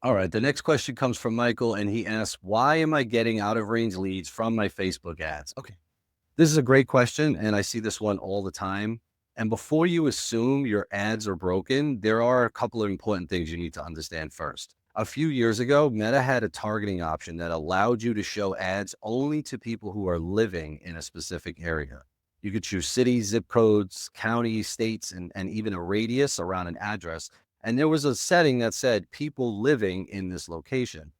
All right. The next question comes from Michael, and he asks, why am I getting out of range leads from my Facebook ads? Okay. This is a great question, and I see this one all the time. And before you assume your ads are broken, there are a couple of important things you need to understand first. A few years ago, Meta had a targeting option that allowed you to show ads only to people who are living in a specific area. You could choose cities, zip codes, counties, states, and even a radius around an address. And there was a setting that said people living in this location.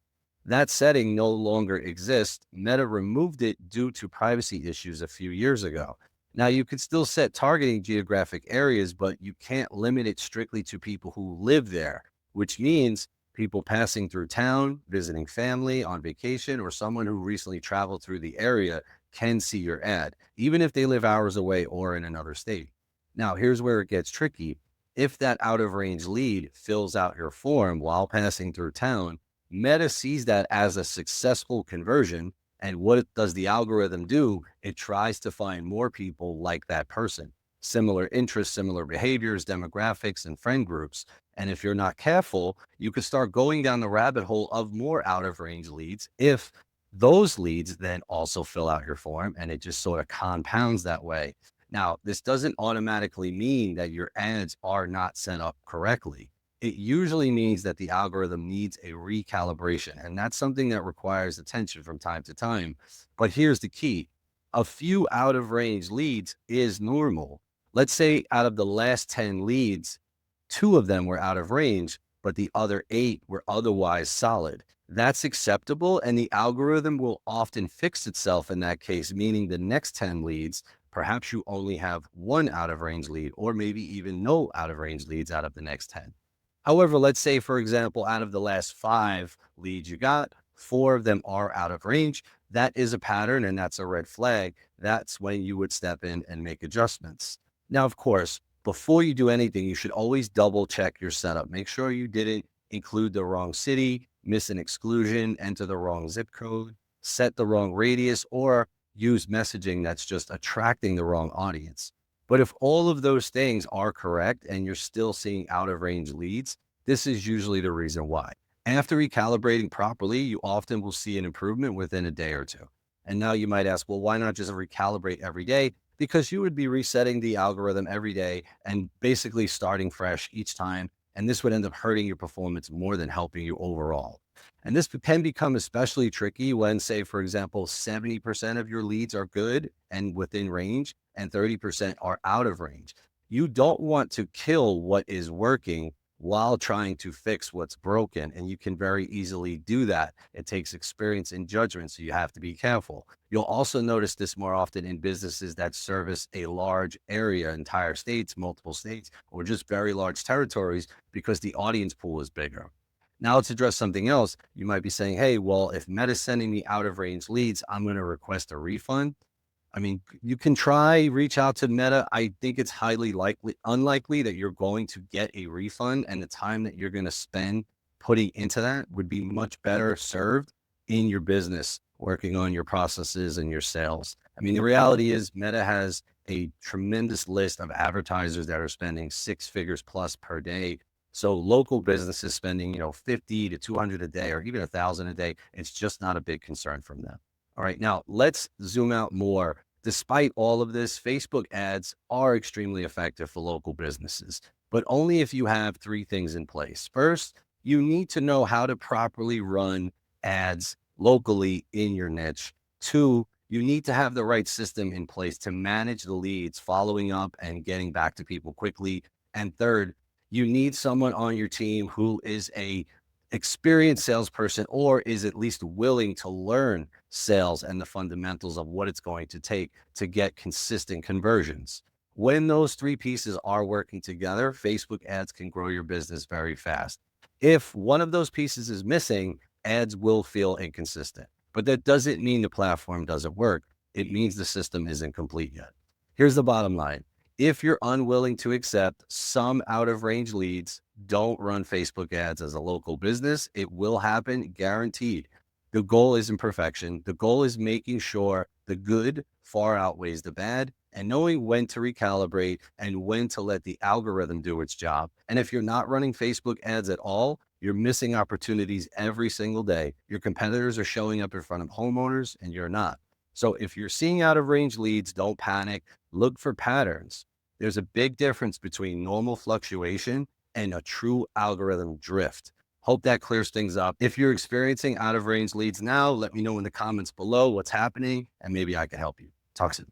That setting no longer exists. Meta removed it due to privacy issues a few years ago. Now, you can still set targeting geographic areas, but you can't limit it strictly to people who live there, which means people passing through town, visiting family on vacation, or someone who recently traveled through the area can see your ad, even if they live hours away or in another state. Now, here's where it gets tricky. If that out of range lead fills out your form while passing through town, Meta sees that as a successful conversion. And what does the algorithm do? It tries to find more people like that person, similar interests, similar behaviors, demographics, and friend groups. And if you're not careful, you could start going down the rabbit hole of more out of range leads if those leads then also fill out your form, and it just sort of compounds that way. Now, this doesn't automatically mean that your ads are not set up correctly. It usually means that the algorithm needs a recalibration, and that's something that requires attention from time to time. But here's the key. A few out of range leads is normal. Let's say out of the last 10 leads, two of them were out of range, but the other eight were otherwise solid. That's acceptable, and the algorithm will often fix itself in that case, meaning the next 10 leads, perhaps you only have one out of range lead, or maybe even no out of range leads out of the next 10. However, let's say, for example, out of the last five leads you got, four of them are out of range. That is a pattern and that's a red flag. That's when you would step in and make adjustments. Now, of course, before you do anything, you should always double check your setup. Make sure you didn't include the wrong city, miss an exclusion, enter the wrong zip code, set the wrong radius, or use messaging that's just attracting the wrong audience. But if all of those things are correct and you're still seeing out of range leads, this is usually the reason why. After recalibrating properly, you often will see an improvement within a day or two. And now you might ask, well, why not just recalibrate every day? Because you would be resetting the algorithm every day and basically starting fresh each time. And this would end up hurting your performance more than helping you overall. And this can become especially tricky when, say, for example, 70% of your leads are good and within range, and 30% are out of range. You don't want to kill what is working while trying to fix what's broken. And you can very easily do that. It takes experience and judgment, so you have to be careful. You'll also notice this more often in businesses that service a large area, entire states, multiple states, or just very large territories because the audience pool is bigger. Now let's address something else. You might be saying, hey, well, if Meta's sending me out of range leads, I'm going to request a refund. I mean, you can try reach out to Meta. I think it's highly unlikely that you're going to get a refund, and the time that you're going to spend putting into that would be much better served in your business, working on your processes and your sales. I mean, the reality is Meta has a tremendous list of advertisers that are spending six figures plus per day. So local businesses spending, 50 to 200 a day or even 1,000 a day, it's just not a big concern from them. All right, now let's zoom out more. Despite all of this, Facebook ads are extremely effective for local businesses, but only if you have three things in place. First, you need to know how to properly run ads locally in your niche. Two, you need to have the right system in place to manage the leads, following up and getting back to people quickly. And third, you need someone on your team who is a experienced salesperson or is at least willing to learn sales and the fundamentals of what it's going to take to get consistent conversions. When those three pieces are working together, Facebook ads can grow your business very fast. If one of those pieces is missing, ads will feel inconsistent. But that doesn't mean the platform doesn't work. It means the system isn't complete yet. Here's the bottom line. If you're unwilling to accept some out of range leads, don't run Facebook ads as a local business. It will happen, guaranteed. The goal isn't perfection. The goal is making sure the good far outweighs the bad and knowing when to recalibrate and when to let the algorithm do its job. And if you're not running Facebook ads at all, You're missing opportunities every single day. Your competitors are showing up in front of homeowners and you're not. So if you're seeing out of range leads, don't panic. Look for patterns. There's a big difference between normal fluctuation and a true algorithm drift. Hope that clears things up. If you're experiencing out of range leads now, let me know in the comments below what's happening and maybe I can help you. Talk soon.